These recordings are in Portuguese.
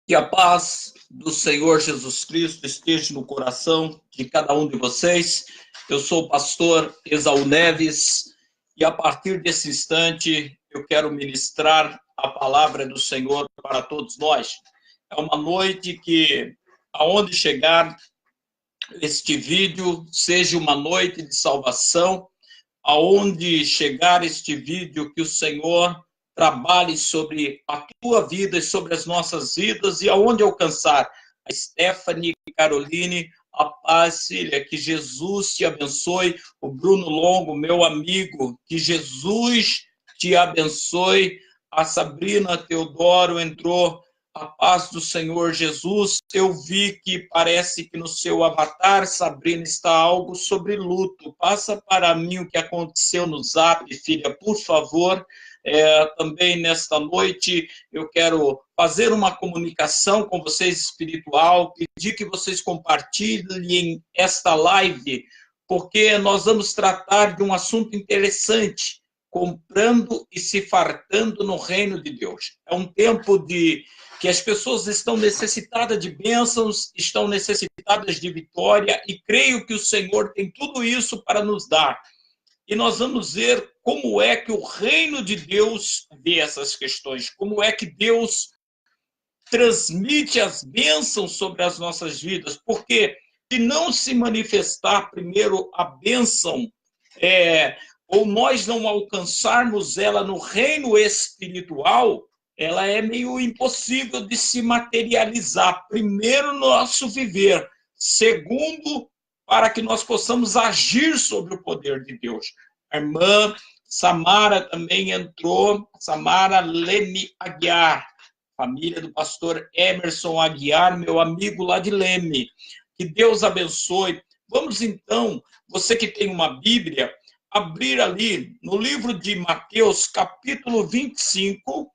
Que a paz do Senhor Jesus Cristo esteja no coração de cada um de vocês. Eu sou o pastor Esaú Neves e a partir desse instante eu quero ministrar a palavra do Senhor para todos nós. É uma noite que, aonde chegar este vídeo, seja uma noite de salvação, aonde chegar este vídeo, que o Senhor trabalhe sobre a tua vida e sobre as nossas vidas, e aonde alcançar a Stephanie, Caroline, a paz, filha, que Jesus te abençoe, o Bruno Longo, meu amigo, que Jesus te abençoe, a Sabrina Teodoro entrou, a paz do Senhor Jesus. Eu vi que parece que no seu avatar, Sabrina, está algo sobre luto. Passa para mim o que aconteceu no Zap, filha, por favor. Também nesta noite eu quero fazer uma comunicação com vocês espiritual, pedir que vocês compartilhem esta live, porque nós vamos tratar de um assunto interessante, comprando e se fartando no reino de Deus. É um tempo que as pessoas estão necessitadas de bênçãos, estão necessitadas de vitória, e creio que o Senhor tem tudo isso para nos dar. E nós vamos ver como é que o reino de Deus vê essas questões, como é que Deus transmite as bênçãos sobre as nossas vidas, porque se não se manifestar primeiro a bênção, ou nós não alcançarmos ela no reino espiritual, ela é meio impossível de se materializar. Primeiro, nosso viver. Segundo, para que nós possamos agir sobre o poder de Deus. A irmã Samara também entrou, Samara Leme Aguiar, família do pastor Emerson Aguiar, meu amigo lá de Leme. Que Deus abençoe. Vamos então, você que tem uma Bíblia, abrir ali no livro de Mateus, capítulo 25,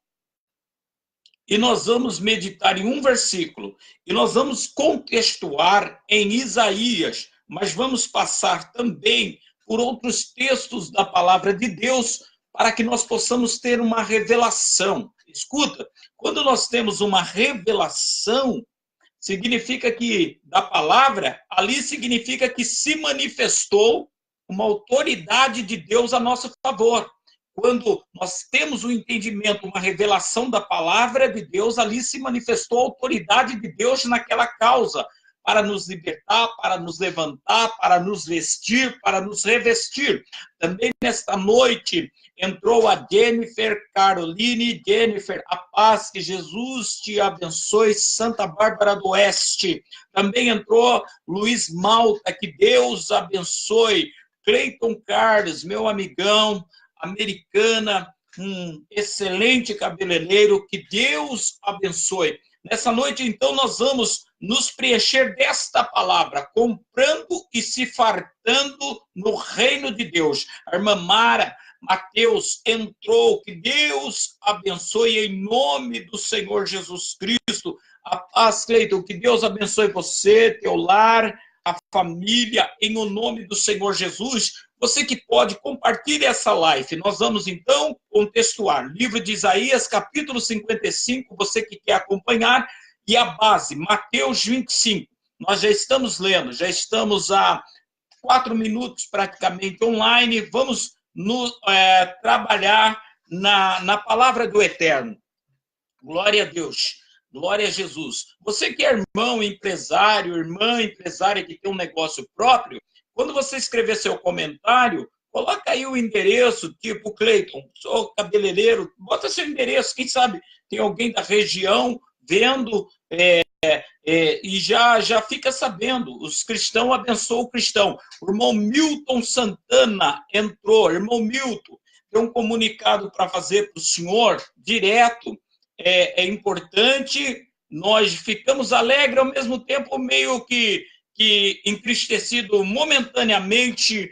e nós vamos meditar em um versículo, e nós vamos contextuar em Isaías, mas vamos passar também por outros textos da palavra de Deus, para que nós possamos ter uma revelação. Escuta, quando nós temos uma revelação, significa que, da palavra, ali significa que se manifestou uma autoridade de Deus a nosso favor. Quando nós temos um entendimento, uma revelação da palavra de Deus, ali se manifestou a autoridade de Deus naquela causa, para nos libertar, para nos levantar, para nos vestir, para nos revestir. Também nesta noite entrou a Jennifer Caroline. Jennifer, a paz, que Jesus te abençoe, Santa Bárbara do Oeste. Também entrou Luiz Malta, que Deus abençoe. Cleiton Carlos, meu amigão, Americana, um excelente cabeleireiro, que Deus abençoe. Nessa noite, então, nós vamos nos preencher desta palavra, comprando e se fartando no reino de Deus. A irmã Mara Mateus entrou, que Deus abençoe em nome do Senhor Jesus Cristo. A paz, Cleiton, que Deus abençoe você, teu lar, a família, em o nome do Senhor Jesus. Você que pode, compartilhe essa live. Nós vamos, então, contextuar. Livro de Isaías, capítulo 55, você que quer acompanhar, e a base, Mateus 25. Nós já estamos lendo, já estamos há 4 minutos praticamente online. Vamos trabalhar na palavra do Eterno. Glória a Deus. Glória a Jesus. Você que é irmão empresário, irmã empresária que tem um negócio próprio, quando você escrever seu comentário, coloca aí o endereço, tipo Cleiton, sou cabeleireiro, bota seu endereço, quem sabe tem alguém da região vendo e já fica sabendo. Os cristãos abençoam o cristão. O irmão Milton Santana entrou. Irmão Milton, tem um comunicado para fazer para o senhor, direto. É importante, nós ficamos alegres, ao mesmo tempo meio que entristecido momentaneamente,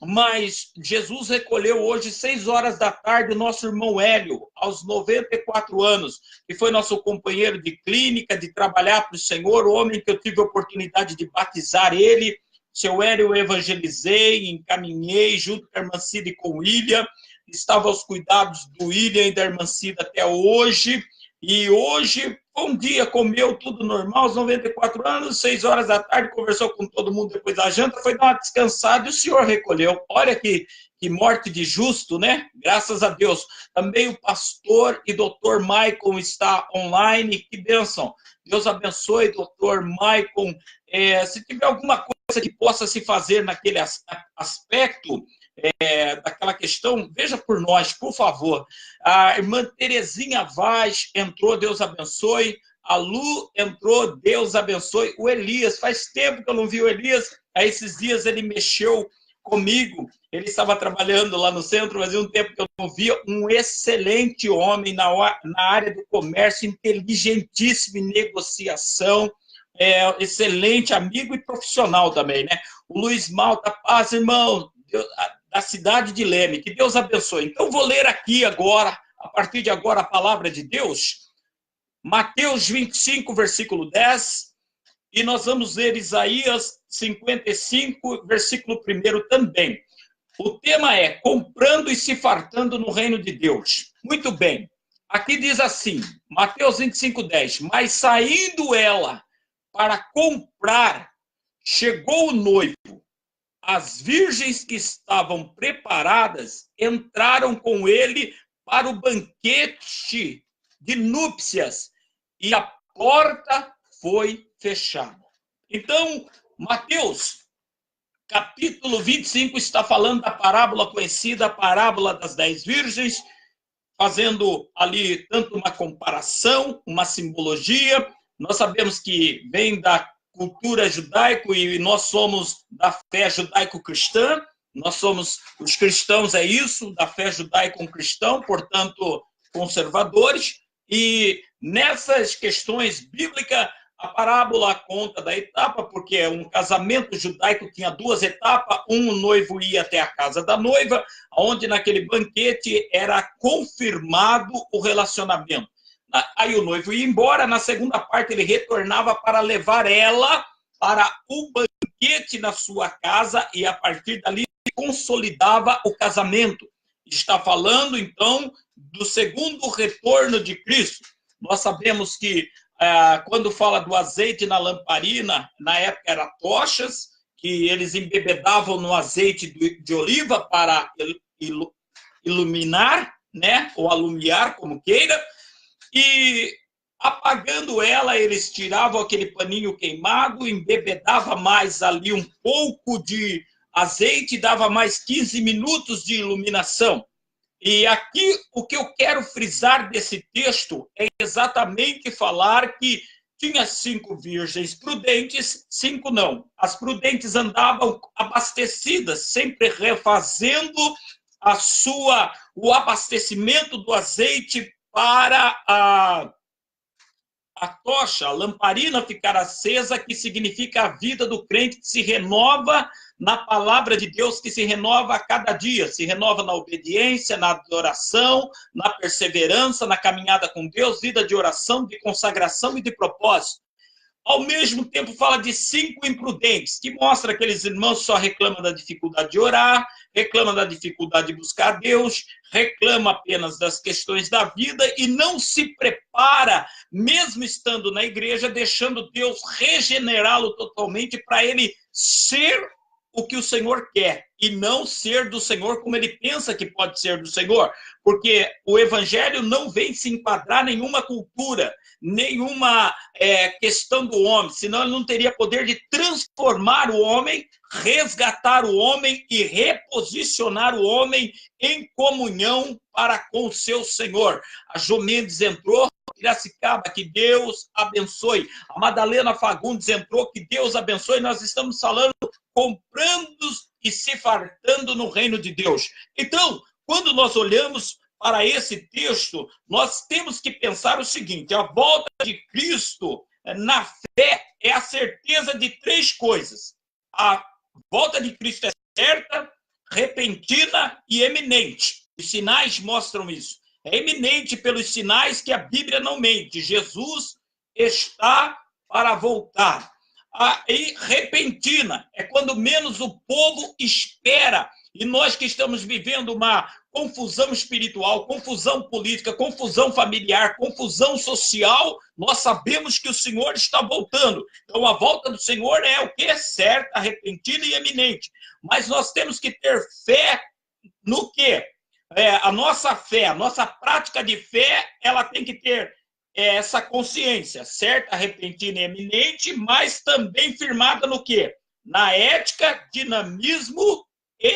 mas Jesus recolheu hoje, 6 horas da tarde, o nosso irmão Hélio, aos 94 anos, que foi nosso companheiro de clínica, de trabalhar para o Senhor, o homem que eu tive a oportunidade de batizar ele. Seu Hélio eu evangelizei, encaminhei, junto com a irmã Cida e com o William, estava aos cuidados do William e da irmã Cida até hoje, E hoje, um dia, comeu tudo normal, aos 94 anos, 6 horas da tarde, conversou com todo mundo depois da janta, foi dar uma descansada e o senhor recolheu. Olha que morte de justo, né? Graças a Deus. Também o pastor e doutor Maicon está online, que bênção. Deus abençoe, doutor Maicon. Se tiver alguma coisa que possa se fazer naquele aspecto, daquela questão, veja por nós, por favor. A irmã Terezinha Vaz entrou, Deus abençoe. A Lu entrou, Deus abençoe. O Elias, faz tempo que eu não vi o Elias. Aí esses dias ele mexeu comigo. Ele estava trabalhando lá no centro, fazia um tempo que eu não via. Um excelente homem na área do comércio, inteligentíssimo em negociação. Excelente amigo e profissional também, né? O Luiz Malta, paz, irmão, da cidade de Leme, que Deus abençoe. Então, vou ler aqui agora, a partir de agora, a palavra de Deus, Mateus 25, versículo 10, e nós vamos ler Isaías 55, versículo 1 também. O tema é comprando e se fartando no reino de Deus. Muito bem. Aqui diz assim, Mateus 25, 10, mas saindo ela para comprar, chegou o noivo. As virgens que estavam preparadas entraram com ele para o banquete de núpcias e a porta foi fechada. Então, Mateus, capítulo 25, está falando da parábola conhecida, a parábola das 10 virgens, fazendo ali tanto uma comparação, uma simbologia. Nós sabemos que vem da cultura judaico e nós somos da fé judaico-cristã, nós somos, os cristãos é isso, da fé judaico-cristã, portanto, conservadores, e nessas questões bíblicas, a parábola conta da etapa, porque um casamento judaico tinha 2 etapas, o noivo ia até a casa da noiva, onde naquele banquete era confirmado o relacionamento. Aí o noivo ia embora, na segunda parte ele retornava para levar ela para o banquete na sua casa e a partir dali consolidava o casamento. Está falando então do segundo retorno de Cristo. Nós sabemos que quando fala do azeite na lamparina, na época era tochas, que eles embebedavam no azeite de oliva para iluminar, né, ou alumiar, como queira. E apagando ela, eles tiravam aquele paninho queimado, embebedava mais ali um pouco de azeite, dava mais 15 minutos de iluminação. E aqui o que eu quero frisar desse texto é exatamente falar que tinha 5 virgens prudentes, 5 não. As prudentes andavam abastecidas, sempre refazendo o abastecimento do azeite para a tocha, a lamparina ficar acesa, que significa a vida do crente que se renova na palavra de Deus, que se renova a cada dia, se renova na obediência, na adoração, na perseverança, na caminhada com Deus, vida de oração, de consagração e de propósito. Ao mesmo tempo fala de 5 imprudentes, que mostra que aqueles irmãos só reclamam da dificuldade de orar, reclamam da dificuldade de buscar Deus, reclamam apenas das questões da vida e não se prepara, mesmo estando na igreja, deixando Deus regenerá-lo totalmente para ele ser o que o Senhor quer e não ser do Senhor como ele pensa que pode ser do Senhor, porque o evangelho não vem se enquadrar em nenhuma cultura, nenhuma questão do homem, senão ele não teria poder de transformar o homem, resgatar o homem e reposicionar o homem em comunhão para com o seu Senhor. A Jô Mendes entrou, Piracicaba, que Deus abençoe. A Madalena Fagundes entrou, que Deus abençoe. Nós estamos falando comprando e se fartando no reino de Deus. Então, quando nós olhamos para esse texto, nós temos que pensar o seguinte: a volta de Cristo na fé é a certeza de 3 coisas. A volta de Cristo é certa, repentina e eminente. Os sinais mostram isso. É eminente pelos sinais que a Bíblia não mente. Jesus está para voltar. E repentina é quando menos o povo espera. E nós que estamos vivendo uma confusão espiritual, confusão política, confusão familiar, confusão social, nós sabemos que o Senhor está voltando. Então, a volta do Senhor é o que é certa, repentina e eminente. Mas nós temos que ter fé no quê? A nossa fé, a nossa prática de fé, ela tem que ter essa consciência certa, repentina e eminente, mas também firmada no quê? Na ética, dinamismo e,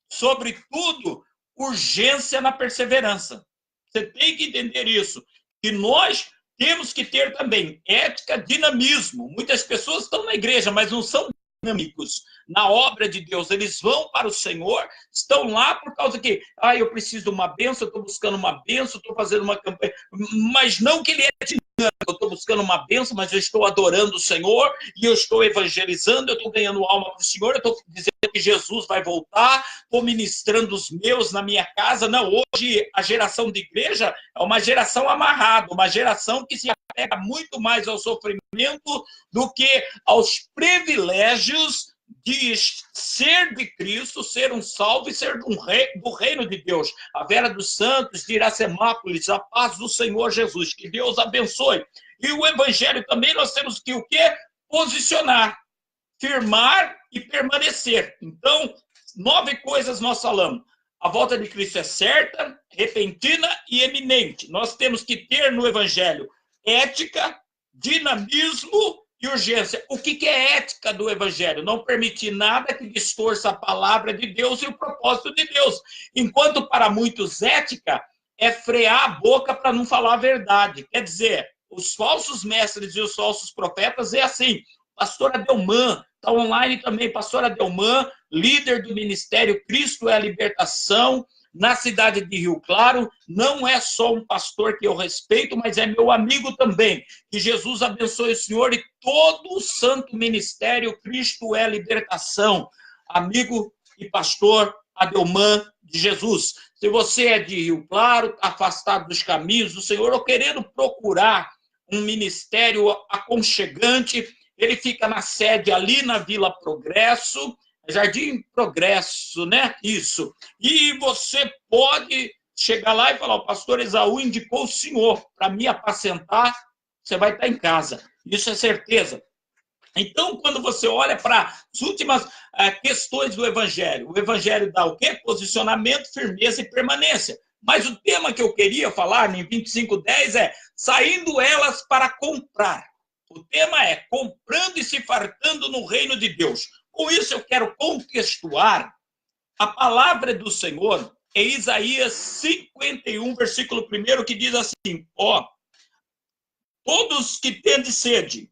sobretudo, urgência na perseverança. Você tem que entender isso, que nós temos que ter também ética, dinamismo. Muitas pessoas estão na igreja, mas não são dinâmicos na obra de Deus. Eles vão para o Senhor, estão lá por causa que, eu preciso de uma bênção, eu estou buscando uma bênção, estou fazendo uma campanha, mas não que ele é dinâmico. Eu estou buscando uma bênção, mas eu estou adorando o Senhor, e eu estou evangelizando, eu estou ganhando alma para o Senhor, eu estou dizendo que Jesus vai voltar, estou ministrando os meus na minha casa. Não, hoje a geração de igreja é uma geração amarrada, uma geração que se apega muito mais ao sofrimento do que aos privilégios de ser de Cristo, ser um salvo e ser do reino de Deus. A Vera dos Santos, de Iracemápolis, a paz do Senhor Jesus, que Deus abençoe. E o evangelho também nós temos que o quê? Posicionar, firmar e permanecer. Então, 9 coisas nós falamos. A volta de Cristo é certa, repentina e eminente. Nós temos que ter no evangelho ética, dinamismo e urgência. O que é ética do evangelho? Não permitir nada que distorça a palavra de Deus e o propósito de Deus. Enquanto para muitos ética é frear a boca para não falar a verdade. Quer dizer, os falsos mestres e os falsos profetas é assim. Pastora Delman, está online também, pastora Delman, líder do Ministério Cristo é a Libertação, na cidade de Rio Claro. Não é só um pastor que eu respeito, mas é meu amigo também. Que Jesus abençoe o senhor e todo o santo ministério Cristo é Libertação. Amigo e pastor Adelman de Jesus. Se você é de Rio Claro, afastado dos caminhos do Senhor, ou querendo procurar um ministério aconchegante, ele fica na sede ali na Vila Progresso, Jardim Progresso, né? Isso. E você pode chegar lá e falar, o pastor Esaú indicou o senhor para me apacentar, você vai estar em casa. Isso é certeza. Então, quando você olha para as últimas questões do evangelho, o evangelho dá o quê? Posicionamento, firmeza e permanência. Mas o tema que eu queria falar em 25:10 é saindo elas para comprar. O tema é comprando e se fartando no reino de Deus. Com isso, eu quero contextuar a palavra do Senhor em Isaías 51, versículo 1, que diz assim, todos que têm sede,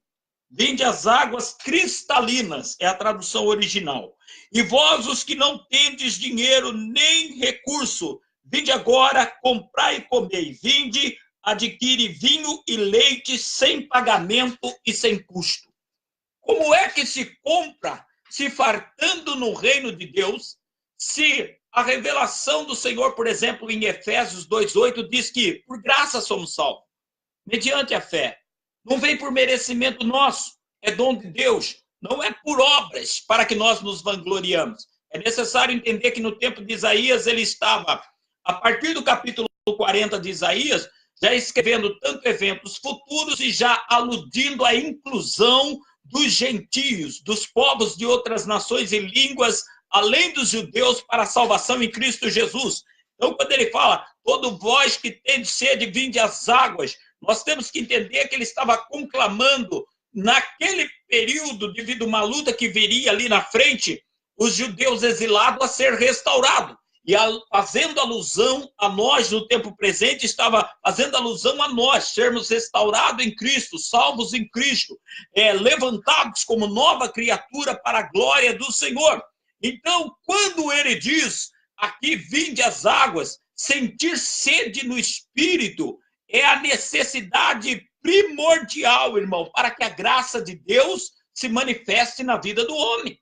vinde as águas cristalinas, é a tradução original. E vós, os que não tendes dinheiro nem recurso, vinde agora, comprai e comei. Vinde, adquire vinho e leite sem pagamento e sem custo. Como é que se compra se fartando no reino de Deus, se a revelação do Senhor, por exemplo, em Efésios 2:8, diz que por graça somos salvos, mediante a fé. Não vem por merecimento nosso, é dom de Deus. Não é por obras para que nós nos vangloriamos. É necessário entender que no tempo de Isaías, ele estava, a partir do capítulo 40 de Isaías, já escrevendo tanto eventos futuros e já aludindo à inclusão dos gentios, dos povos de outras nações e línguas, além dos judeus, para a salvação em Cristo Jesus. Então, quando ele fala, todo vós que tendes sede, vinde às águas, nós temos que entender que ele estava conclamando, naquele período, devido a uma luta que viria ali na frente, os judeus exilados a ser restaurados. E fazendo alusão a nós no tempo presente, estava fazendo alusão a nós, sermos restaurados em Cristo, salvos em Cristo, levantados como nova criatura para a glória do Senhor. Então, quando ele diz, aqui vinde as águas, sentir sede no Espírito, é a necessidade primordial, irmão, para que a graça de Deus se manifeste na vida do homem.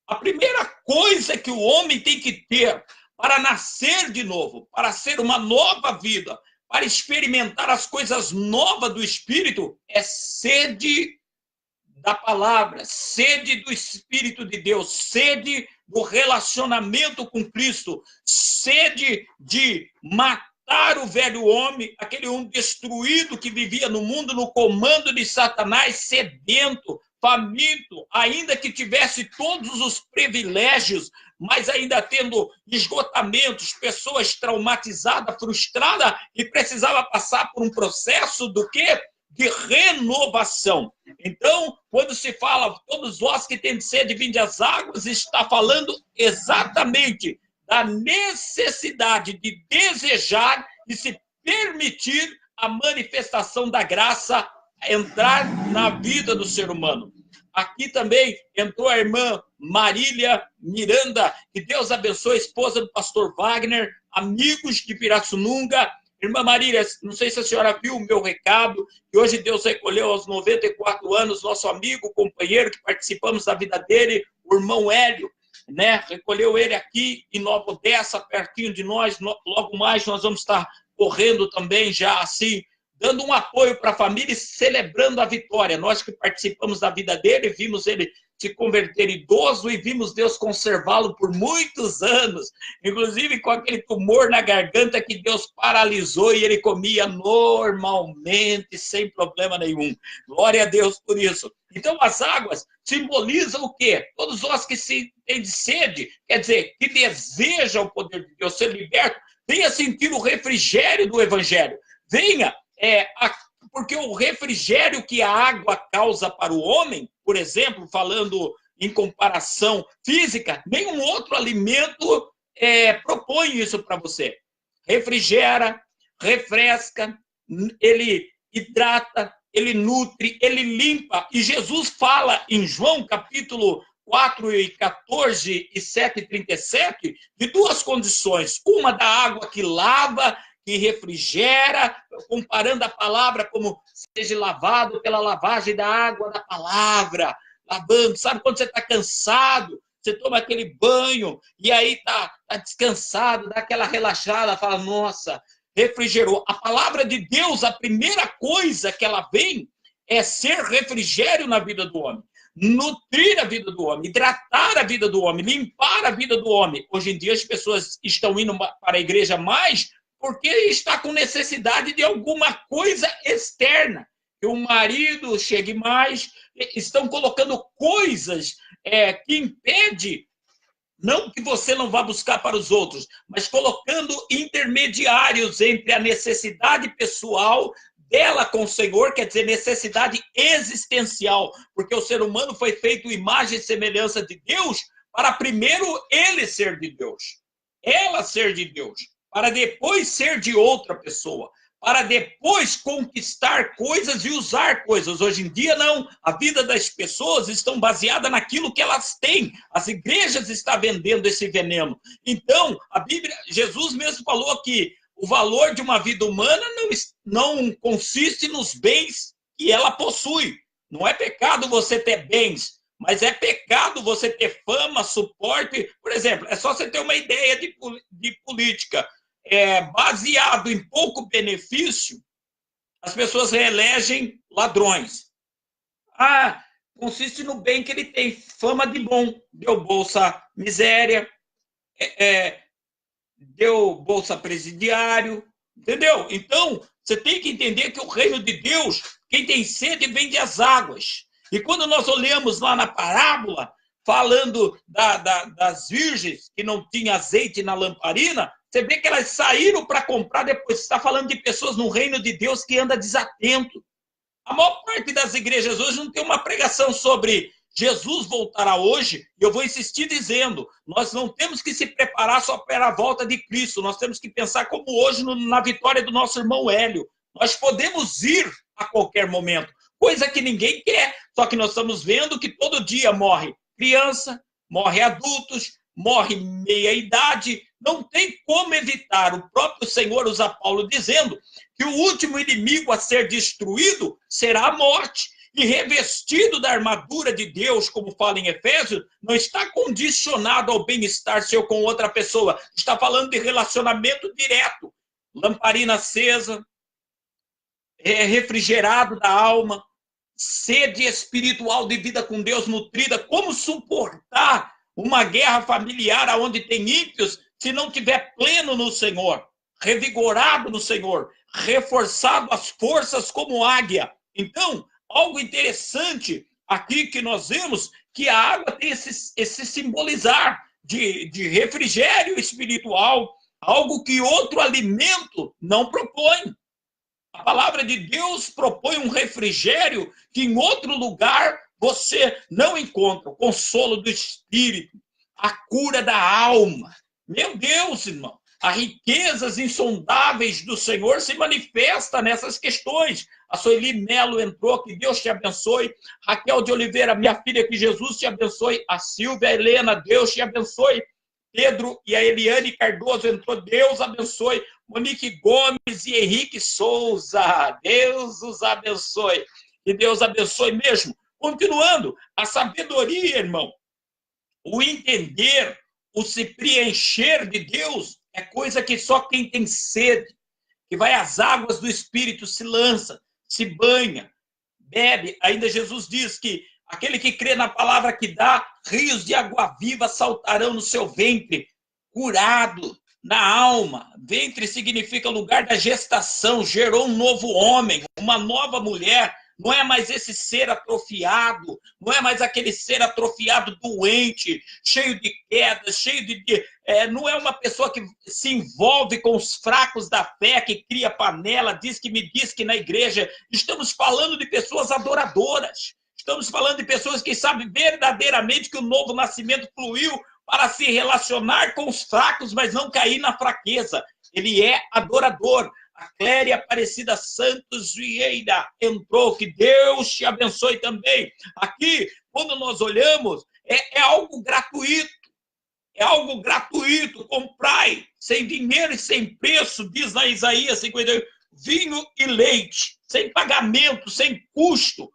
A primeira coisa que o homem tem que ter para nascer de novo, para ser uma nova vida, para experimentar as coisas novas do Espírito, é sede da palavra, sede do Espírito de Deus, sede do relacionamento com Cristo, sede de matar o velho homem, aquele homem destruído que vivia no mundo no comando de Satanás, sedento, faminto, ainda que tivesse todos os privilégios, mas ainda tendo esgotamentos, pessoas traumatizadas, frustradas, e precisava passar por um processo do quê? De renovação. Então, quando se fala, todos vós que têm sede, vinde às águas, está falando exatamente da necessidade de desejar e se permitir a manifestação da graça entrar na vida do ser humano. Aqui também entrou a irmã Marília Miranda, que Deus abençoe, esposa do pastor Wagner, amigos de Pirassununga. Irmã Marília, não sei se a senhora viu o meu recado, que hoje Deus recolheu aos 94 anos nosso amigo, companheiro, que participamos da vida dele, o irmão Hélio, né? Recolheu ele aqui em Nova Odessa, pertinho de nós. Logo mais nós vamos estar correndo também já assim, dando um apoio para a família e celebrando a vitória. Nós que participamos da vida dele, vimos ele se converter idoso e vimos Deus conservá-lo por muitos anos, inclusive com aquele tumor na garganta que Deus paralisou e ele comia normalmente, sem problema nenhum. Glória a Deus por isso. Então, as águas simbolizam o quê? Todos nós que têm sede, quer dizer, que desejam o poder de Deus ser liberto, venha sentir o refrigério do Evangelho. Venha, porque o refrigério que a água causa para o homem, por exemplo, falando em comparação física, nenhum outro alimento propõe isso para você. Refrigera, refresca, ele hidrata, ele nutre, ele limpa. E Jesus fala em João, capítulo 4 e 14 e 7 e 37, de duas condições. Uma da água que lava, que refrigera, comparando a palavra como seja lavado pela lavagem da água da palavra, lavando. Sabe quando você está cansado, você toma aquele banho e aí tá descansado, dá aquela relaxada, fala, nossa, refrigerou. A palavra de Deus, a primeira coisa que ela vem é ser refrigério na vida do homem. Nutrir a vida do homem, hidratar a vida do homem, limpar a vida do homem. Hoje em dia as pessoas estão indo para a igreja mais porque está com necessidade de alguma coisa externa. Que o marido chegue mais, estão colocando coisas que impedem, não que você não vá buscar para os outros, mas colocando intermediários entre a necessidade pessoal dela com o Senhor, quer dizer, necessidade existencial, porque o ser humano foi feito imagem e semelhança de Deus, para primeiro ele ser de Deus, ela ser de Deus, para depois ser de outra pessoa, para depois conquistar coisas e usar coisas. Hoje em dia, não. A vida das pessoas estão baseada naquilo que elas têm. As igrejas estão vendendo esse veneno. Então, a Bíblia, Jesus mesmo falou que o valor de uma vida humana não consiste nos bens que ela possui. Não é pecado você ter bens, mas é pecado você ter fama, suporte. Por exemplo, é só você ter uma ideia de política. Baseado em pouco benefício, as pessoas reelegem ladrões. Consiste no bem que ele tem, fama de bom. Deu bolsa miséria, deu bolsa presidiário, entendeu? Então, você tem que entender que o reino de Deus, quem tem sede, vem das águas. E quando nós olhamos lá na parábola, falando das virgens que não tinham azeite na lamparina, você vê que elas saíram para comprar depois. Você está falando de pessoas no reino de Deus que anda desatento. A maior parte das igrejas hoje não tem uma pregação sobre Jesus voltará hoje, e eu vou insistir dizendo, nós não temos que se preparar só para a volta de Cristo, nós temos que pensar como hoje na vitória do nosso irmão Hélio. Nós podemos ir a qualquer momento, coisa que ninguém quer, só que nós estamos vendo que todo dia morre criança, morre adultos, morre meia-idade, não tem como evitar. O próprio Senhor usa Paulo dizendo que o último inimigo a ser destruído será a morte. E revestido da armadura de Deus, como fala em Efésios, não está condicionado ao bem-estar seu com outra pessoa. Está falando de relacionamento direto. Lamparina acesa, refrigerado da alma, sede espiritual de vida com Deus nutrida. Como suportar uma guerra familiar onde tem ímpios se não tiver pleno no Senhor, revigorado no Senhor, reforçado as forças como águia? Então, algo interessante aqui que nós vemos, que a água tem esse simbolizar de refrigério espiritual, algo que outro alimento não propõe. A palavra de Deus propõe um refrigério que em outro lugar você não encontra. O consolo do espírito, a cura da alma. Meu Deus, irmão, as riquezas insondáveis do Senhor se manifestam nessas questões. A Sueli Melo entrou, que Deus te abençoe. Raquel de Oliveira, minha filha, que Jesus te abençoe. A Silvia Helena, Deus te abençoe. Pedro e a Eliane Cardoso entrou, Deus abençoe. Monique Gomes e Henrique Souza, Deus os abençoe. E Deus abençoe mesmo. Continuando, a sabedoria, irmão, o entender, o se preencher de Deus é coisa que só quem tem sede, que vai às águas do Espírito, se lança, se banha, bebe. Ainda Jesus diz que aquele que crê na palavra que dá, rios de água viva saltarão no seu ventre, curado na alma. Ventre significa lugar da gestação, gerou um novo homem, uma nova mulher. Não é mais esse ser atrofiado, não é mais aquele ser atrofiado doente, cheio de quedas, cheio não é uma pessoa que se envolve com os fracos da fé, que cria panela, diz que na igreja. Estamos falando de pessoas adoradoras. Estamos falando de pessoas que sabem verdadeiramente que o novo nascimento fluiu para se relacionar com os fracos, mas não cair na fraqueza. Ele é adorador. A Cléria Aparecida Santos Vieira entrou, que Deus te abençoe também. Aqui, quando nós olhamos, é algo gratuito. É algo gratuito, comprai, sem dinheiro e sem preço, diz na Isaías 58, vinho e leite, sem pagamento, sem custo.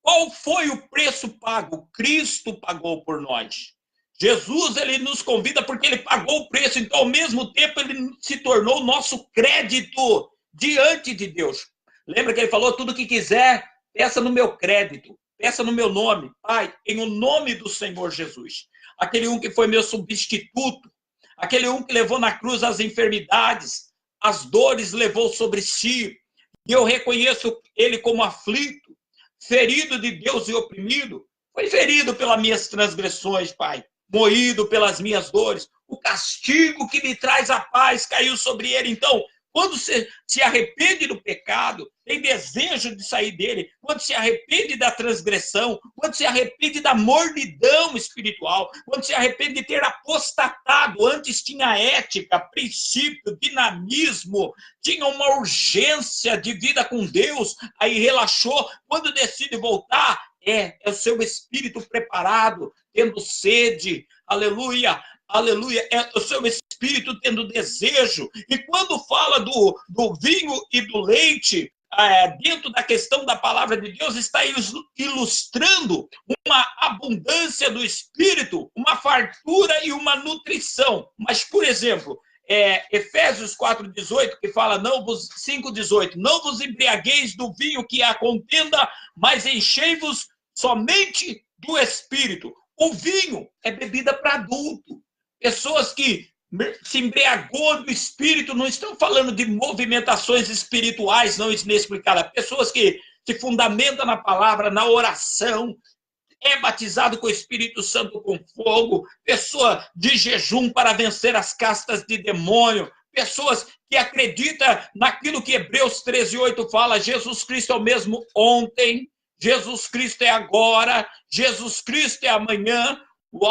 Qual foi o preço pago? Cristo pagou por nós. Jesus, ele nos convida porque ele pagou o preço, então, ao mesmo tempo, ele se tornou nosso crédito diante de Deus. Lembra que ele falou, tudo que quiser, peça no meu crédito, peça no meu nome. Pai, em o nome do Senhor Jesus. Aquele um que foi meu substituto, aquele um que levou na cruz as enfermidades, as dores levou sobre si, e eu reconheço ele como aflito, ferido de Deus e oprimido. Foi ferido pelas minhas transgressões, Pai, moído pelas minhas dores. O castigo que me traz a paz caiu sobre ele. Então, quando você se arrepende do pecado, tem desejo de sair dele, quando se arrepende da transgressão, quando se arrepende da mornidão espiritual, quando se arrepende de ter apostatado, antes tinha ética, princípio, dinamismo, tinha uma urgência de vida com Deus, aí relaxou, quando decide voltar, é o seu espírito preparado, tendo sede, aleluia, aleluia, é o seu espírito tendo desejo. E quando fala do vinho e do leite, dentro da questão da palavra de Deus, está ilustrando uma abundância do espírito, uma fartura e uma nutrição. Mas, por exemplo, Efésios 4,18, que fala, 5,18, não vos embriagueis do vinho que há contenda, mas enchei-vos somente do espírito. O vinho é bebida para adulto. Pessoas que se embriagou do espírito, não estão falando de movimentações espirituais não inexplicadas. Pessoas que se fundamentam na palavra, na oração, é batizado com o Espírito Santo com fogo, pessoa de jejum para vencer as castas de demônio, pessoas que acreditam naquilo que Hebreus 13:8 fala, Jesus Cristo é o mesmo ontem, Jesus Cristo é agora, Jesus Cristo é amanhã. O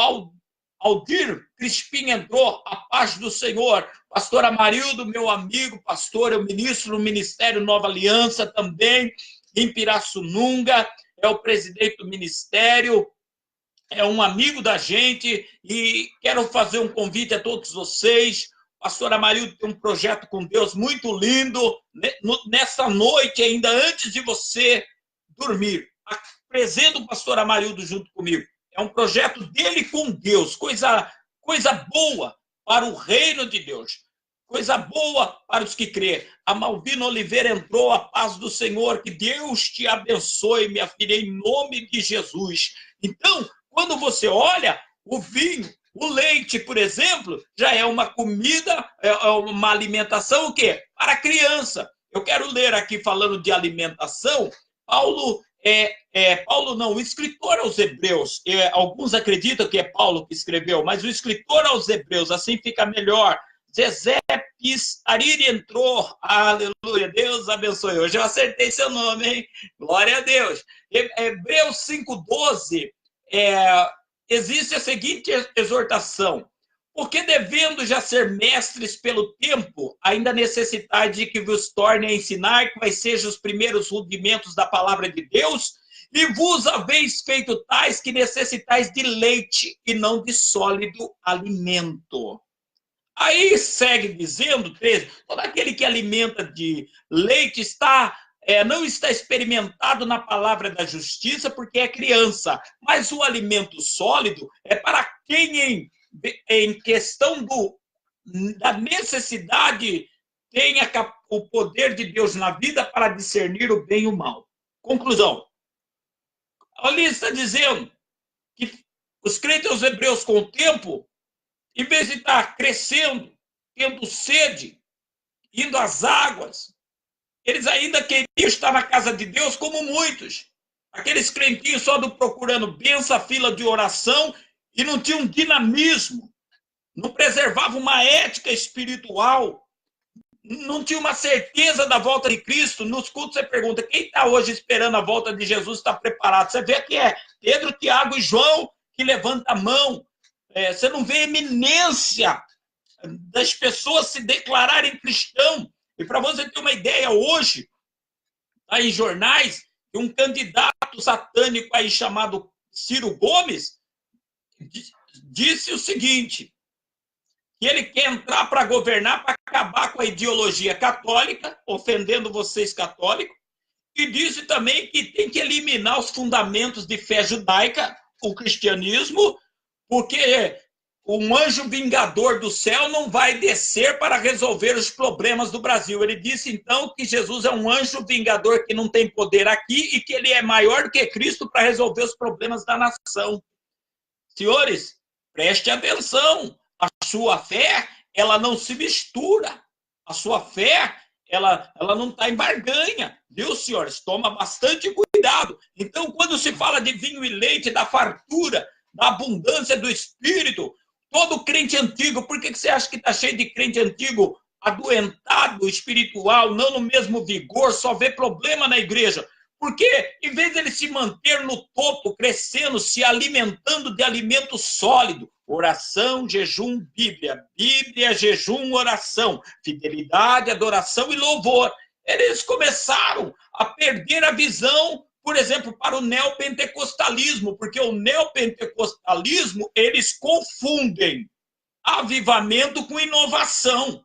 Aldir Crispim entrou, a paz do Senhor. Pastor Amarildo, meu amigo, pastor, eu ministro no Ministério Nova Aliança também, em Pirassununga, é o presidente do ministério, é um amigo da gente, e quero fazer um convite a todos vocês. Pastor Amarildo tem um projeto com Deus muito lindo. Nessa noite, ainda antes de você dormir, apresenta o pastor Amarildo junto comigo. É um projeto dele com Deus, coisa boa para o reino de Deus. coisa boa para os que crê. A Malvina Oliveira entrou, a paz do Senhor, que Deus te abençoe, minha filha, em nome de Jesus. Então, quando você olha, o vinho, o leite, por exemplo, já é uma comida, é uma alimentação, o quê? Para a criança. Eu quero ler aqui, falando de alimentação, Paulo não, o escritor aos Hebreus, alguns acreditam que é Paulo que escreveu, mas o escritor aos Hebreus, assim fica melhor. Zezé Pistariri entrou, aleluia, Deus abençoe. Hoje eu acertei seu nome, hein? Glória a Deus. Hebreus 5,12, existe a seguinte exortação: porque devendo já ser mestres pelo tempo, ainda necessitais de que vos torne a ensinar quais sejam os primeiros rudimentos da palavra de Deus, e vos haveis feito tais que necessitais de leite e não de sólido alimento. Aí segue dizendo, 13, todo aquele que alimenta de leite não está experimentado na palavra da justiça, porque é criança, mas o alimento sólido é para quem em questão da necessidade tenha o poder de Deus na vida para discernir o bem e o mal. Conclusão. Ali está dizendo que os crentes aos hebreus, com o tempo, em vez de estar crescendo, tendo sede, indo às águas, eles ainda queriam estar na casa de Deus, como muitos. Aqueles crentinhos só procurando bênção, fila de oração, e não tinham dinamismo, não preservavam uma ética espiritual, não tinha uma certeza da volta de Cristo. Nos cultos você pergunta, quem está hoje esperando a volta de Jesus está preparado? Você vê que é Pedro, Tiago e João que levanta a mão. Você não vê eminência das pessoas se declararem cristão. E para você ter uma ideia, hoje, tá em jornais, um candidato satânico aí chamado Ciro Gomes disse o seguinte, que ele quer entrar para governar, para acabar com a ideologia católica, ofendendo vocês católicos, e disse também que tem que eliminar os fundamentos de fé judaica, o cristianismo, porque um anjo vingador do céu não vai descer para resolver os problemas do Brasil. Ele disse, então, que Jesus é um anjo vingador que não tem poder aqui e que ele é maior do que Cristo para resolver os problemas da nação. Senhores, preste atenção. A sua fé, ela não se mistura. A sua fé, ela não está em barganha. Viu, senhores? Toma bastante cuidado. Então, quando se fala de vinho e leite, da fartura, da abundância do Espírito, todo crente antigo, por que você acha que está cheio de crente antigo adoentado, espiritual, não no mesmo vigor, só vê problema na igreja? Porque, em vez de ele se manter no topo, crescendo, se alimentando de alimento sólido, oração, jejum, Bíblia, jejum, oração, fidelidade, adoração e louvor, eles começaram a perder a visão, por exemplo, para o neopentecostalismo, porque o neopentecostalismo, eles confundem avivamento com inovação.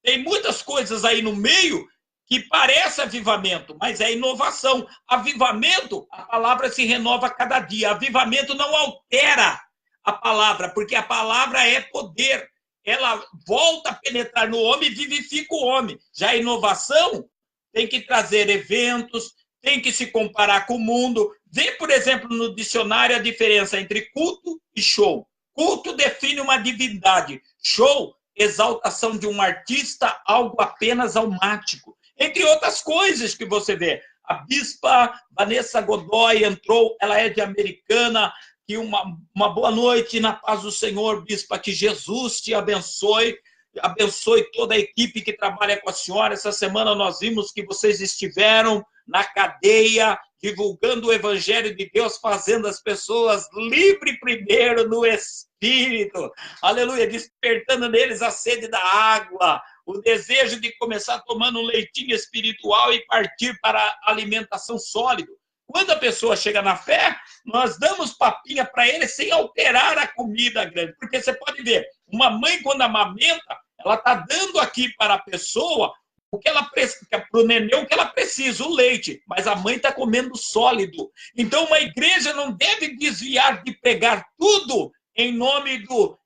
Tem muitas coisas aí no meio que parece avivamento, mas é inovação. Avivamento, a palavra se renova a cada dia. Avivamento não altera a palavra, porque a palavra é poder. Ela volta a penetrar no homem e vivifica o homem. Já a inovação tem que trazer eventos, tem que se comparar com o mundo. Vê, por exemplo, no dicionário a diferença entre culto e show. Culto define uma divindade. Show, exaltação de um artista, algo apenas almático. Entre outras coisas que você vê. A bispa Vanessa Godoy entrou, ela é de Americana, que uma boa noite, na paz do Senhor, bispa, que Jesus te abençoe toda a equipe que trabalha com a senhora. Essa semana nós vimos que vocês estiveram na cadeia, divulgando o Evangelho de Deus, fazendo as pessoas livres primeiro no Espírito, aleluia, despertando neles a sede da água, o desejo de começar tomando um leitinho espiritual e partir para a alimentação sólida. Quando a pessoa chega na fé, nós damos papinha para ele sem alterar a comida grande. Porque você pode ver, uma mãe quando amamenta, ela está dando aqui para a pessoa o que ela precisa, para o neném o que ela precisa, o leite. Mas a mãe está comendo sólido. Então uma igreja não deve desviar de pregar tudo em nome do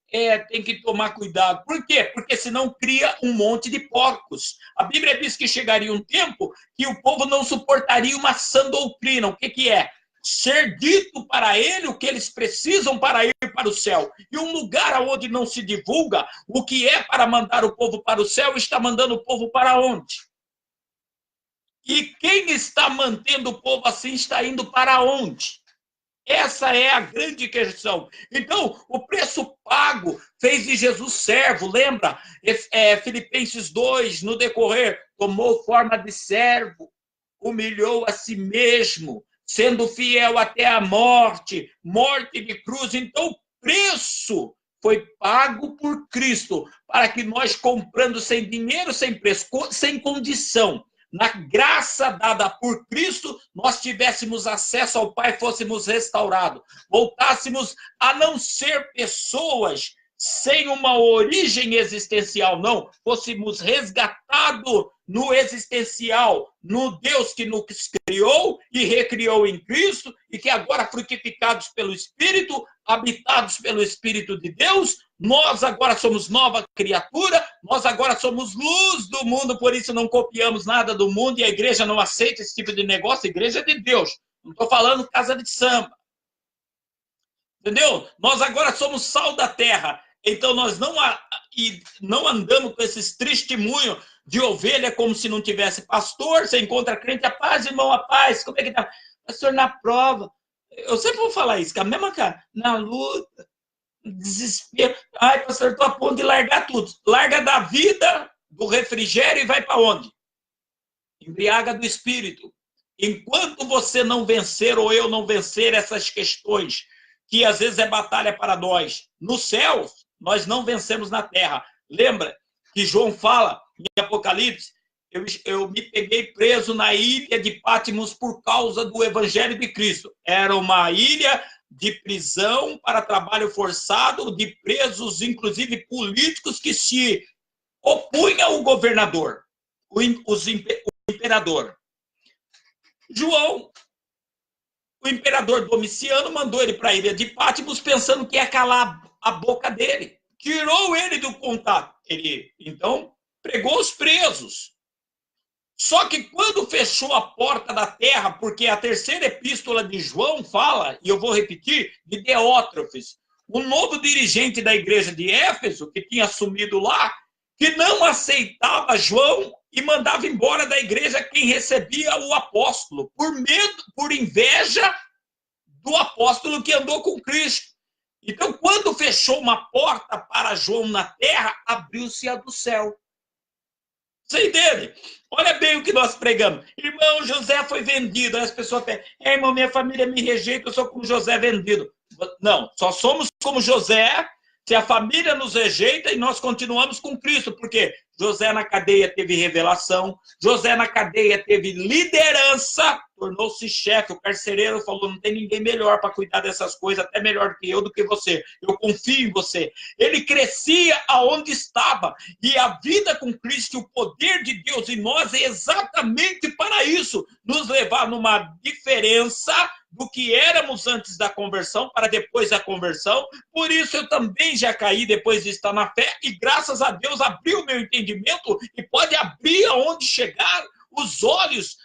tem que tomar cuidado. Por quê? Porque senão cria um monte de porcos. A Bíblia diz que chegaria um tempo que o povo não suportaria uma sã doutrina. O que é? Ser dito para ele o que eles precisam para ir para o céu. E um lugar onde não se divulga o que é para mandar o povo para o céu, está mandando o povo para onde? E quem está mantendo o povo assim está indo para onde? Essa é a grande questão. Então, o preço pago fez de Jesus servo, lembra? Filipenses 2, no decorrer, tomou forma de servo, humilhou a si mesmo, sendo fiel até a morte, morte de cruz. Então, o preço foi pago por Cristo, para que nós, comprando sem dinheiro, sem preço, sem condição, na graça dada por Cristo, nós tivéssemos acesso ao Pai, fôssemos restaurados, voltássemos a não ser pessoas sem uma origem existencial, não, fôssemos resgatados no existencial, no Deus que nos criou e recriou em Cristo, e que agora, frutificados pelo Espírito, habitados pelo Espírito de Deus, nós agora somos nova criatura, nós agora somos luz do mundo, por isso não copiamos nada do mundo, e a igreja não aceita esse tipo de negócio, a igreja é de Deus. Não estou falando casa de samba. Entendeu? Nós agora somos sal da terra, então nós não andamos com esses testemunhos de ovelha como se não tivesse pastor. Você encontra crente, a paz, irmão, a paz, como é que tá? Pastor, na prova. Eu sempre vou falar isso, com a mesma cara, na luta, desespero. Ai, pastor, estou a ponto de largar tudo. Larga da vida, do refrigério e vai para onde? Embriaga do espírito. Enquanto você não vencer ou eu não vencer essas questões, que às vezes é batalha para nós, no céu, nós não vencemos na terra. Lembra que João fala em Apocalipse, eu me peguei preso na ilha de Patmos por causa do evangelho de Cristo. Era uma ilha de prisão para trabalho forçado, de presos, inclusive políticos, que se opunham ao governador, o imperador. João, o imperador Domiciano, mandou ele para a ilha de Patmos pensando que ia calar a boca dele. Tirou ele do contato. Ele, então, pregou os presos. Só que quando fechou a porta da terra, porque a terceira epístola de João fala, e eu vou repetir, de Diótrefes, o novo dirigente da igreja de Éfeso, que tinha assumido lá, que não aceitava João e mandava embora da igreja quem recebia o apóstolo, por medo, por inveja do apóstolo que andou com Cristo. Então, quando fechou uma porta para João na terra, abriu-se a do céu. Você entende? Olha bem o que nós pregamos. Irmão, José foi vendido. Aí as pessoas pedem, irmão, minha família me rejeita, eu sou como José vendido. Não, só somos como José se a família nos rejeita e nós continuamos com Cristo. Porque José na cadeia teve revelação, José na cadeia teve liderança, tornou-se chefe. O carcereiro falou, não tem ninguém melhor para cuidar dessas coisas, até melhor do que eu, do que você. Eu confio em você. Ele crescia aonde estava. E a vida com Cristo, o poder de Deus em nós é exatamente para isso. Nos levar numa diferença do que éramos antes da conversão para depois da conversão. Por isso eu também já caí depois de estar na fé e graças a Deus abriu o meu entendimento e pode abrir aonde chegar os olhos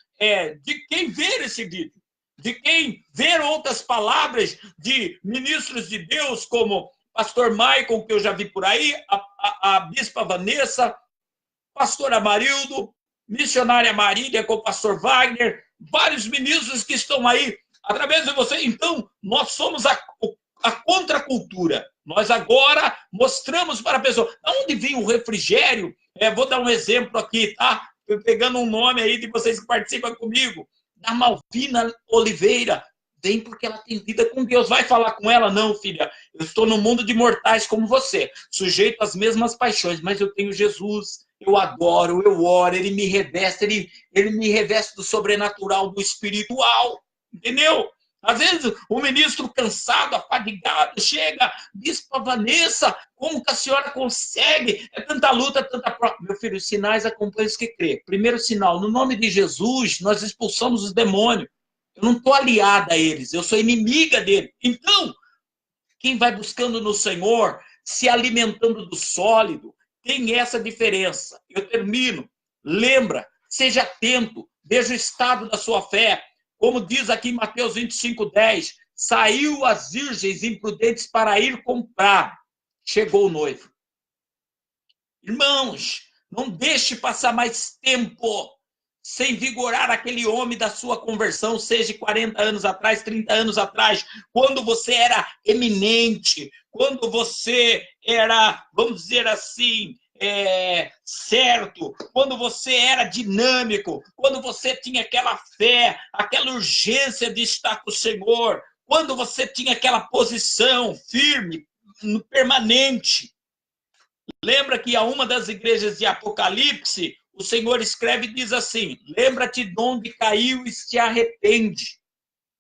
de quem ver esse vídeo, de quem ver outras palavras de ministros de Deus como pastor Michael, que eu já vi por aí, a bispa Vanessa, pastor Amarildo, missionária Marília com o pastor Wagner, vários ministros que estão aí através de você. Então, nós somos a contracultura. Nós agora mostramos para a pessoa. De onde vem o refrigério? Vou dar um exemplo aqui, tá? Eu pegando um nome aí de vocês que participam comigo. Da Malvina Oliveira. Vem porque ela tem vida com Deus. Vai falar com ela? Não, filha. Eu estou no mundo de mortais como você. Sujeito às mesmas paixões, mas eu tenho Jesus. Eu adoro, eu oro. Ele me reveste, ele me reveste do sobrenatural, do espiritual. Entendeu? Às vezes o ministro cansado, afadigado, chega, bispa Vanessa, como que a senhora consegue? É tanta luta, tanta prova. Meu filho, os sinais acompanham os que crê. Primeiro sinal, no nome de Jesus, nós expulsamos os demônios. Eu não estou aliada a eles, eu sou inimiga deles. Então, quem vai buscando no Senhor, se alimentando do sólido. Tem essa diferença. Eu termino. Lembra, seja atento, veja o estado da sua fé. Como diz aqui em Mateus 25:10, saiu as virgens imprudentes para ir comprar. Chegou o noivo. Irmãos, não deixe passar mais tempo sem vigorar aquele homem da sua conversão, seja 40 anos atrás, 30 anos atrás, quando você era eminente, quando você era, vamos dizer assim, certo, quando você era dinâmico, quando você tinha aquela fé, aquela urgência de estar com o Senhor, quando você tinha aquela posição firme, permanente. Lembra que a uma das igrejas de Apocalipse, o Senhor escreve e diz assim: lembra-te de onde caiu e se arrepende.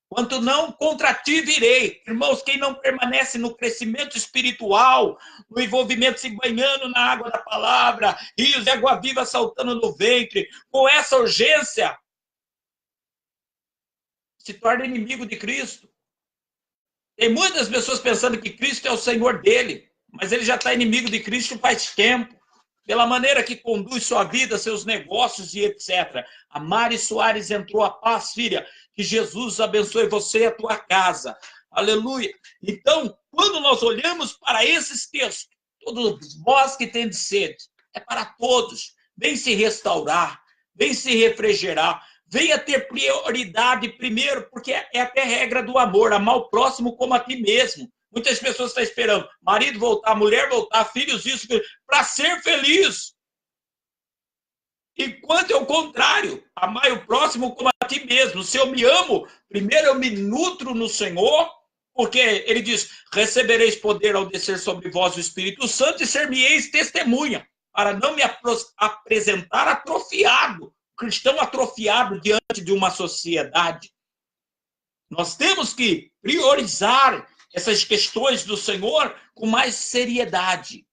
Quanto não, contra ti virei. Irmãos, quem não permanece no crescimento espiritual, no envolvimento, se banhando na água da palavra, rios de água viva saltando no ventre, com essa urgência, se torna inimigo de Cristo. Tem muitas pessoas pensando que Cristo é o Senhor dele, mas ele já está inimigo de Cristo faz tempo, pela maneira que conduz sua vida, seus negócios e etc. A Mari Soares entrou. A paz, filha. Que Jesus abençoe você e a tua casa. Aleluia. Então, quando nós olhamos para esses textos, todos vós que tendes sede, é para todos. Vem se restaurar, vem se refrigerar, venha ter prioridade primeiro, porque é até regra do amor, amar o próximo como a ti mesmo. Muitas pessoas estão esperando marido voltar, mulher voltar, filhos isso, para ser feliz. Enquanto é o contrário, amar o próximo como a ti mesmo. Se eu me amo, primeiro eu me nutro no Senhor, porque ele diz, recebereis poder ao descer sobre vós o Espírito Santo e ser-me-eis testemunha, para não me apresentar atrofiado, cristão atrofiado diante de uma sociedade. Nós temos que priorizar essas questões do Senhor com mais seriedade,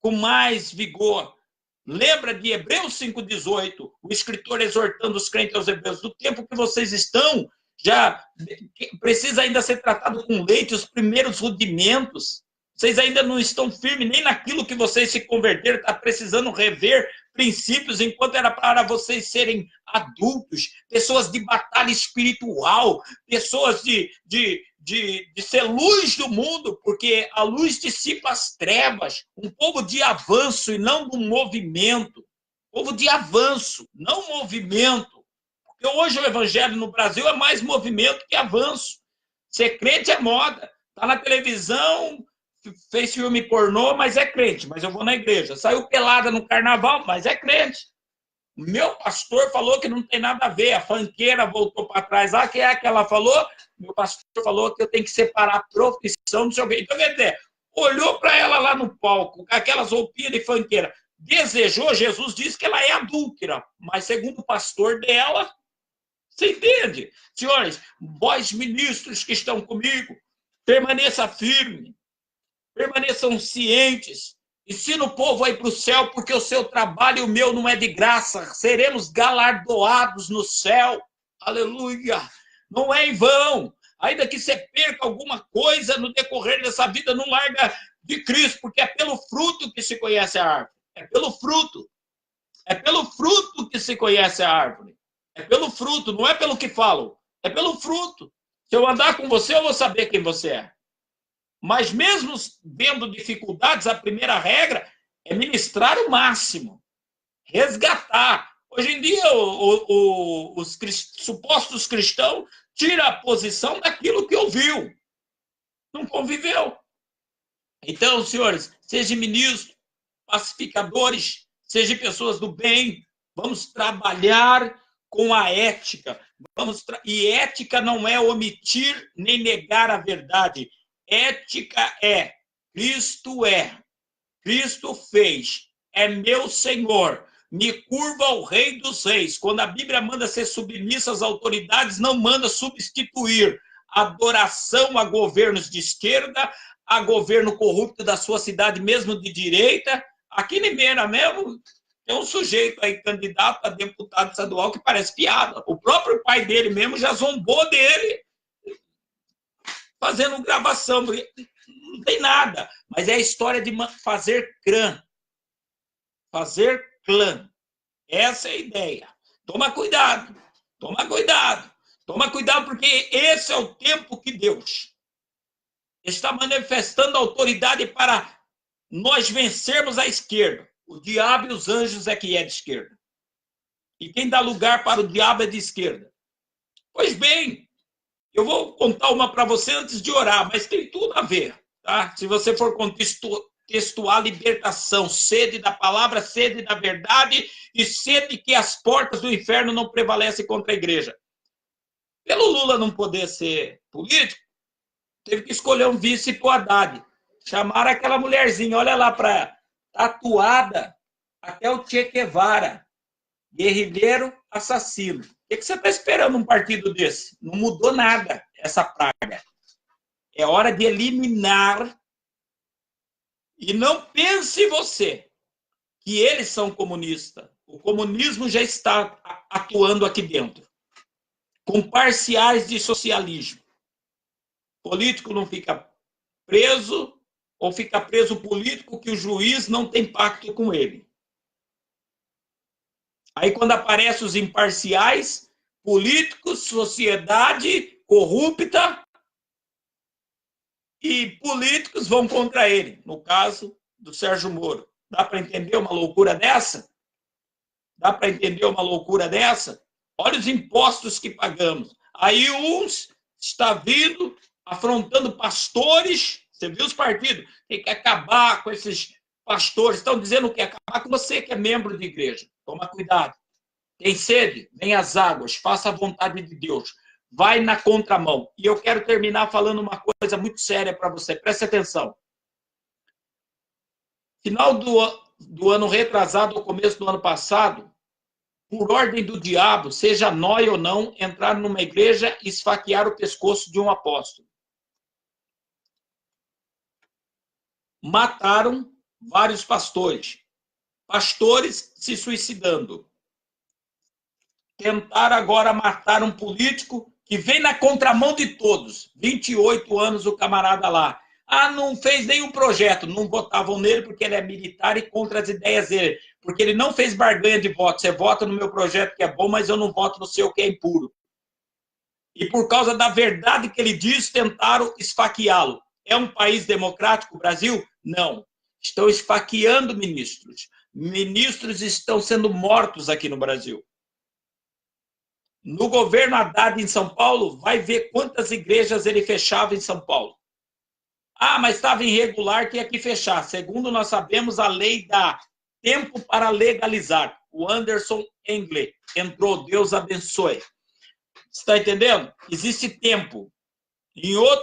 com mais vigor. Lembra de Hebreus 5,18, o escritor exortando os crentes aos hebreus, do tempo que vocês estão, já precisa ainda ser tratado com leite, os primeiros rudimentos. Vocês ainda não estão firmes nem naquilo que vocês se converteram, está precisando rever princípios, enquanto era para vocês serem adultos, pessoas de batalha espiritual, pessoas de ser luz do mundo, porque a luz dissipa as trevas, um povo de avanço e não de um movimento, povo de avanço, não movimento, porque hoje o evangelho no Brasil é mais movimento que avanço. Ser crente é moda, tá na televisão, fez filme pornô, mas é crente, mas eu vou na igreja. Saiu pelada no carnaval, mas é crente. Meu pastor falou que não tem nada a ver, a fanqueira voltou para trás. Ah, que é que ela falou? Meu pastor falou que eu tenho que separar a profissão do seu bem. Então, quer dizer, olhou para ela lá no palco, com aquelas roupinhas de fanqueira, desejou, Jesus disse que ela é adúltera, mas segundo o pastor dela, você entende? Senhores, vós ministros que estão comigo, permaneça firme, permaneçam cientes, ensina o povo a ir para o céu, porque o seu trabalho e o meu não é de graça, seremos galardoados no céu, aleluia, não é em vão, ainda que você perca alguma coisa no decorrer dessa vida, não larga de Cristo, porque é pelo fruto que se conhece a árvore, é pelo fruto que se conhece a árvore, é pelo fruto, não é pelo que falam, é pelo fruto. Se eu andar com você, eu vou saber quem você é. Mas mesmo vendo dificuldades, a primeira regra é ministrar o máximo, resgatar. Hoje em dia, os supostos cristãos tiram a posição daquilo que ouviu, não conviveu. Então, senhores, sejam ministros, pacificadores, sejam pessoas do bem, vamos trabalhar com a ética. E ética não é omitir nem negar a verdade. Ética é, Cristo fez, é meu Senhor, me curva ao Rei dos Reis. Quando a Bíblia manda ser submissa às autoridades, não manda substituir adoração a governos de esquerda, a governo corrupto da sua cidade, mesmo de direita. Aqui em Limeira mesmo, tem um sujeito aí, candidato a deputado estadual, que parece piada. O próprio pai dele mesmo já zombou dele, fazendo gravação. não tem nada. Mas é a história de fazer clã. Fazer clã. Essa é a ideia. Toma cuidado. Toma cuidado. Toma cuidado, porque esse é o tempo que Deus está manifestando autoridade para nós vencermos a esquerda. O diabo e os anjos é que é de esquerda. E quem dá lugar para o diabo é de esquerda. Pois bem, eu vou contar uma para você antes de orar, mas tem tudo a ver. Tá? Se você for contextuar libertação, sede da palavra, sede da verdade e sede que as portas do inferno não prevalecem contra a igreja. Pelo Lula não poder ser político, teve que escolher um vice pro Haddad. Chamaram aquela mulherzinha, olha lá, para tatuada até o Che Guevara, guerrilheiro assassino. O que você está esperando um partido desse? Não mudou nada essa praga. É hora de eliminar. E não pense você que eles são comunistas. O comunismo já está atuando aqui dentro, com parciais de socialismo. O político não fica preso, ou fica preso político que o juiz não tem pacto com ele. Aí, quando aparecem os imparciais, políticos, sociedade corrupta, e políticos vão contra ele. No caso do Sérgio Moro. Dá para entender uma loucura dessa? Dá para entender uma loucura dessa? Olha os impostos que pagamos. Aí uns está vindo, afrontando pastores. Você viu os partidos? Tem que acabar com esses pastores. Estão dizendo que acabar com você que é membro de igreja. Toma cuidado. Tem sede? Vem às águas. Faça a vontade de Deus. Vai na contramão. E eu quero terminar falando uma coisa muito séria para você. Preste atenção. Final do ano retrasado, ou começo do ano passado, por ordem do diabo, seja nóia ou não, entraram numa igreja e esfaquearam o pescoço de um apóstolo. Mataram vários pastores. Pastores se suicidando. Tentaram agora matar um político que vem na contramão de todos. 28 anos o camarada lá. Ah, não fez nenhum projeto. Não votavam nele porque ele é militar e contra as ideias dele. Porque ele não fez barganha de voto. Você vota no meu projeto que é bom, mas eu não voto no seu que é impuro. E por causa da verdade que ele diz, tentaram esfaqueá-lo. É um país democrático, o Brasil? Não. Estão esfaqueando ministros. Ministros estão sendo mortos aqui no Brasil. No governo Haddad em São Paulo, vai ver quantas igrejas ele fechava em São Paulo. Ah, mas estava irregular, tinha que fechar. Segundo nós sabemos, a lei dá tempo para legalizar. O Anderson Engle entrou, Deus abençoe. Está entendendo? Existe tempo.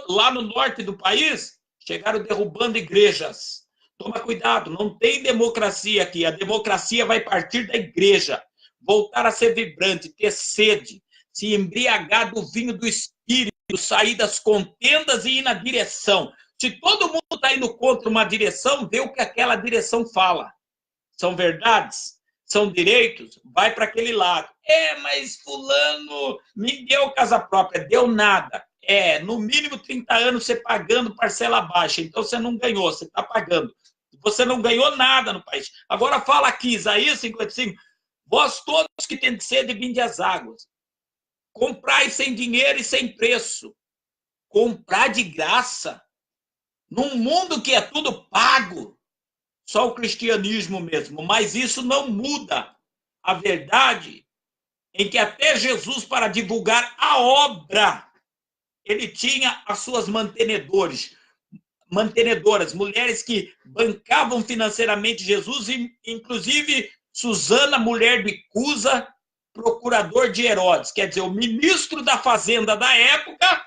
Lá no norte do país, chegaram derrubando igrejas. Toma cuidado, não tem democracia aqui. A democracia vai partir da igreja. Voltar a ser vibrante, ter sede, se embriagar do vinho do Espírito, sair das contendas e ir na direção. Se todo mundo está indo contra uma direção, vê o que aquela direção fala. São verdades? São direitos? Vai para aquele lado. Mas fulano me deu casa própria. Deu nada. No mínimo 30 anos você pagando parcela baixa. Então você não ganhou, você está pagando. Você não ganhou nada no país. Agora fala aqui, Isaías 55. Vós todos que têm sede, vinde às águas. Comprai sem dinheiro e sem preço. Comprar de graça. Num mundo que é tudo pago. Só o cristianismo mesmo. Mas isso não muda a verdade em que até Jesus, para divulgar a obra, ele tinha as suas mantenedoras, mulheres que bancavam financeiramente Jesus, inclusive Susana, mulher de Cusa, procurador de Herodes, quer dizer, o ministro da fazenda da época,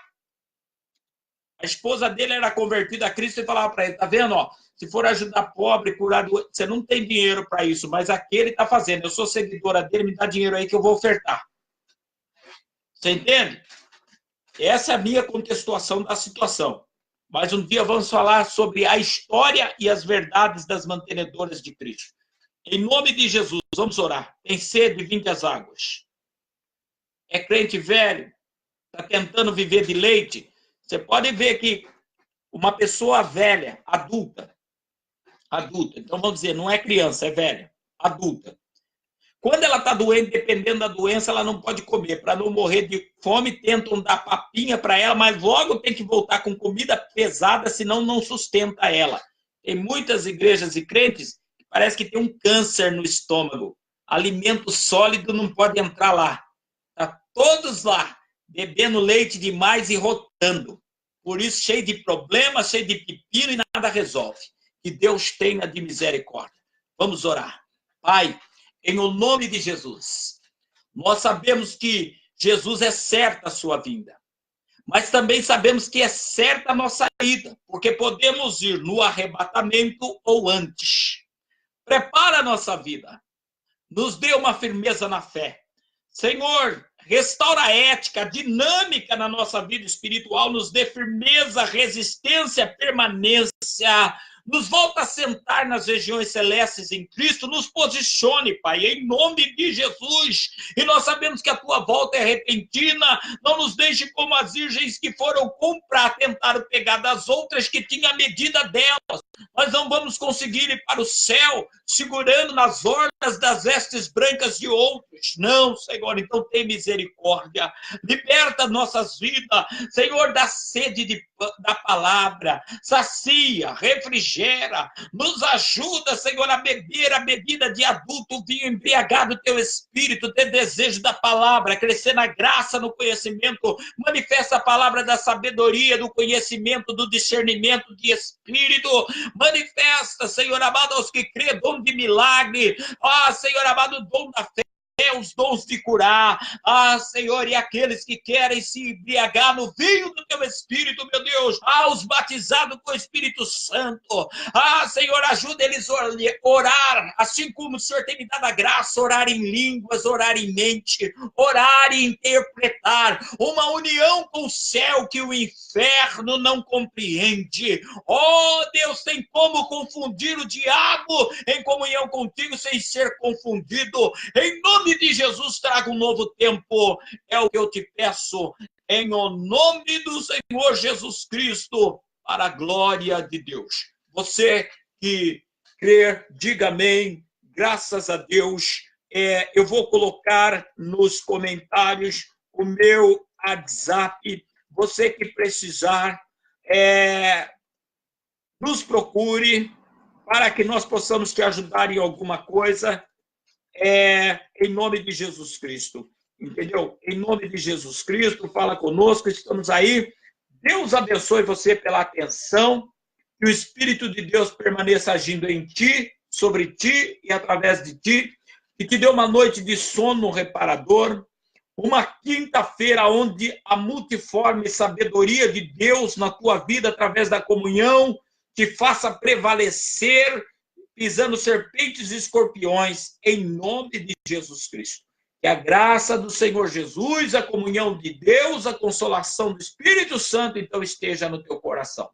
a esposa dele era convertida a Cristo e falava para ele, tá vendo, ó, se for ajudar pobre, curar doente, você não tem dinheiro para isso, mas aquele está fazendo, eu sou seguidora dele, me dá dinheiro aí que eu vou ofertar. Você entende? Essa é a minha contextuação da situação. Mas um dia vamos falar sobre a história e as verdades das mantenedoras de Cristo. Em nome de Jesus, vamos orar. Tem sede, vinde às águas. É crente velho, está tentando viver de leite. Você pode ver que uma pessoa velha, adulta, então vamos dizer, não é criança, é velha, adulta. Quando ela está doente, dependendo da doença, ela não pode comer. Para não morrer de fome, tentam dar papinha para ela, mas logo tem que voltar com comida pesada, senão não sustenta ela. Tem muitas igrejas e crentes que parece que tem um câncer no estômago. Alimento sólido não pode entrar lá. Está todos lá, bebendo leite demais e rotando. Por isso, cheio de problemas, cheio de pepino e nada resolve. Que Deus tenha de misericórdia. Vamos orar. Pai, em o nome de Jesus, nós sabemos que Jesus é certa a sua vinda, mas também sabemos que é certa a nossa ida, porque podemos ir no arrebatamento ou antes. Prepara a nossa vida, nos dê uma firmeza na fé. Senhor, restaura a ética, a dinâmica na nossa vida espiritual, nos dê firmeza, resistência, permanência. Nos volta a sentar nas regiões celestes em Cristo, nos posicione, Pai, em nome de Jesus. E nós sabemos que a tua volta é repentina, não nos deixe como as virgens que foram comprar, tentaram pegar das outras que tinha a medida delas. Nós não vamos conseguir ir para o céu segurando nas orlas das vestes brancas de outros. Não, Senhor, então tem misericórdia. Liberta nossas vidas, Senhor, da sede da palavra. Sacia, refrigera, nos ajuda, Senhor, a beber a bebida de adulto, o vinho embriagado do teu espírito, ter desejo da palavra, crescer na graça, no conhecimento. Manifesta a palavra da sabedoria, do conhecimento, do discernimento de espírito. Manifesta, Senhor amado, aos que crê, dom de milagre. Senhor amado, dom da fé, os dons de curar. Senhor, e aqueles que querem se embriagar no vinho do teu Espírito, meu Deus. Os batizados com o Espírito Santo. Senhor, ajuda eles a orar, assim como o Senhor tem me dado a graça, orar em línguas, orar em mente, orar e interpretar. Uma união com o céu que o inferno não compreende. Deus, tem como confundir o diabo em comunhão contigo sem ser confundido. Em nome de Jesus, traga um novo tempo. É o que eu te peço, em o nome do Senhor Jesus Cristo, para a glória de Deus. Você que crer, diga amém. Graças a Deus. Eu vou colocar nos comentários o meu WhatsApp. Você que precisar, nos procure para que nós possamos te ajudar em alguma coisa. Em nome de Jesus Cristo, entendeu? Em nome de Jesus Cristo, fala conosco, estamos aí. Deus abençoe você pela atenção, que o Espírito de Deus permaneça agindo em ti, sobre ti e através de ti, e te dê uma noite de sono reparador, uma quinta-feira onde a multiforme sabedoria de Deus na tua vida, através da comunhão, te faça prevalecer, pisando serpentes e escorpiões, em nome de Jesus Cristo. Que a graça do Senhor Jesus, a comunhão de Deus, a consolação do Espírito Santo, então, esteja no teu coração.